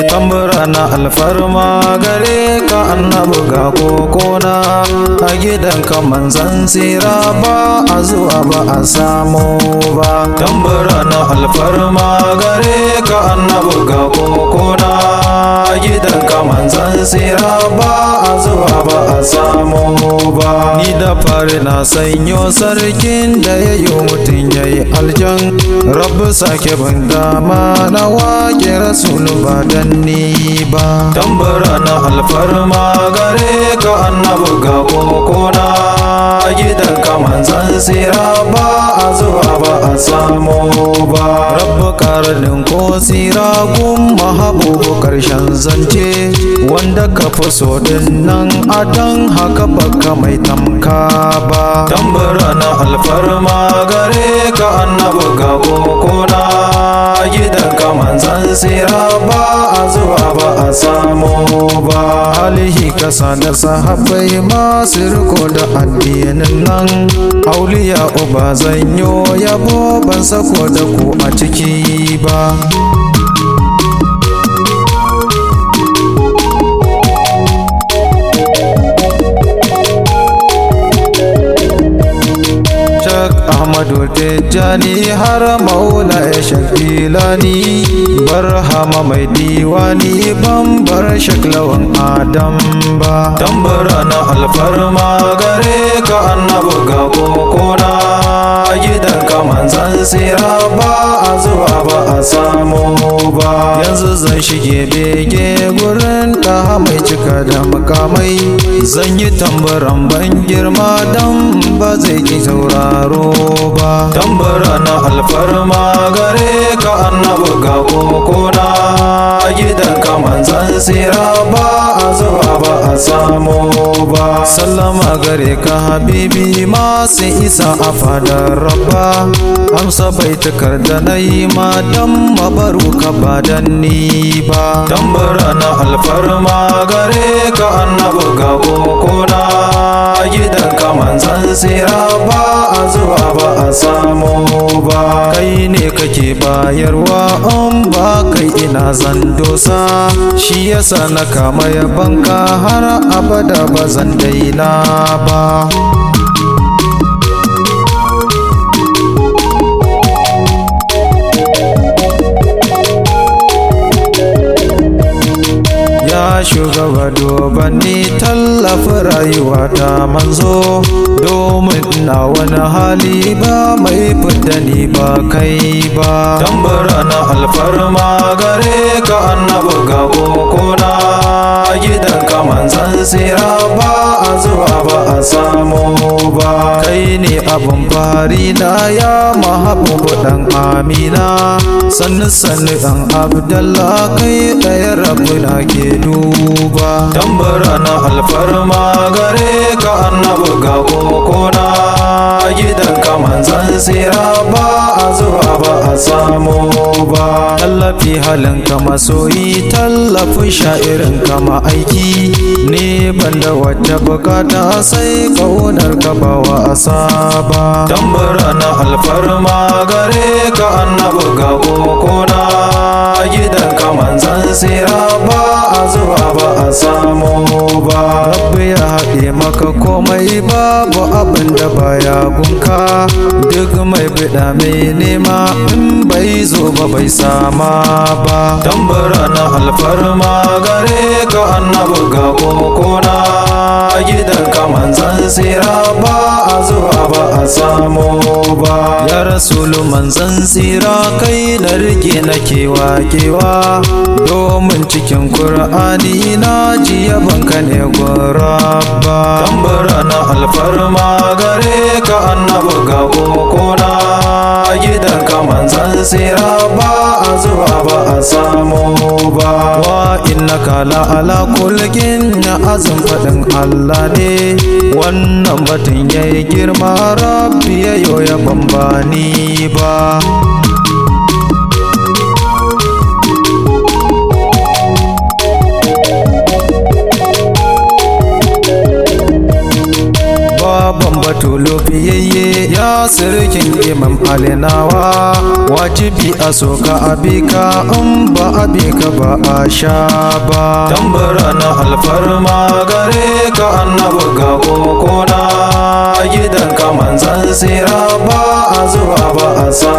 tambura na alfarma gare ka annabi ga kokona a gidanka manzan tsira ba a zuwa ba a samu ba. Tambura na alfarma gare ka annabi ga kokona a gidanka manzan tsira ba a zuwa ba a samu ba. Ni da fari na sanyo sarkin da ya yi mutum ya yi aljan, rabu sake ban dama na wake rasulu ba dan ni ba. Tambura na alfarma gare ka annabi ga kokona a gidanka manzan tsira ba a zuwa ba a samu ba. Rabbu karnin ko tsira gun mahabubu karshen zance, wanda ka fi so din nan a dan haka baka mai tamka ba. Tambura na alfarma gare ka annabi ga kokona a gidanka manzan tsira ba a zuwa ba a samu ba. Alihi kasa da sahabbai masu riko da addinin nan, auliya uba zanyo yabo ban sako da ku a ciki ba. Ahmadu Tijjani har maula ya shakilani, barhama mai diwani ban bar shaklawan Adam ba. Tambura na alfarma gare ka annabi ga kokona a gidanka manzan tsira ba a zuwa ba a samu ba. Yanzu zan shige bege gurin da mai cika da makamai, zan yi tamburan ban girma dan ba zai ki sauraro ba. Tambura na alfarma gare ka annabi ga kokona a gidanka manzan tsira ba a zuwa ba a samu ba. Sallama gare ka habibi masu isa a fadar rabba, amsa baitukar da na yi ma dan mabaru ka ba dan ni ba. Tambura na alfarma gare ka annabi ga kokona a gidanka manzan tsira ba a zuwa ba a samu ba. Kai ne kake bayarwa in ba kai ina zan dosa, shi yasa na kama yabanka har abada ba zan daina ba. Shugaba dubanni tallafi rayuwa ta manzo, domin na wani hali ba mai fidda ni ba kai ba. Tambura na alfarma gare ka annabi ga kokona a gidanka manzan tsira ba a zuwa ba a samu ba. Kai ne abin fari na ya mahabubu dan Amina, sannu sannu dan Abdallah kai ɗaya rabu na ke duba. Tambura na alfarma gare ka annabi ga kokona a gidanka manzan tsira ba a zuwa ba a samu ba. Tallafi halinka masoyi, tallafin sha'irin kama aiki ne, banda wata bukata sai kaunar ka ba wasa ba. Tambura na alfarma gare ka annabi ga kokona a gidanka manzan tsira ba a zuwa ba a samu ba. Rabbi ya haɗe maka komai babu abin da baya gunka, duk mai bida mai nema in bai zo ba bai sama ba. Tambura na alfarma gare ka annabi ga kokona a gidanka manzan tsira ba a zuwa ba a samu ba. Ya rasulu manzan tsira kai na rike na kewa domin cikin Kur'ani na ji yabanka ne gurabba. Tambura na alfarma gare ka annabi ga kokona a gidanka manzan tsira ba a zuwa ba a samu ba. Wa innaka la ala kulkin na azum faɗin Allah ne, wannan batun yayi girma rabbi yayo ya bambani ba. batulu fiyayye ya sirkin imam alinawa wajibi a soka abika in ba abika ba a sha ba tambara na alfarma gare ka annabi ga kokona gidan ka manzan tsira ba a zuwa ba a sa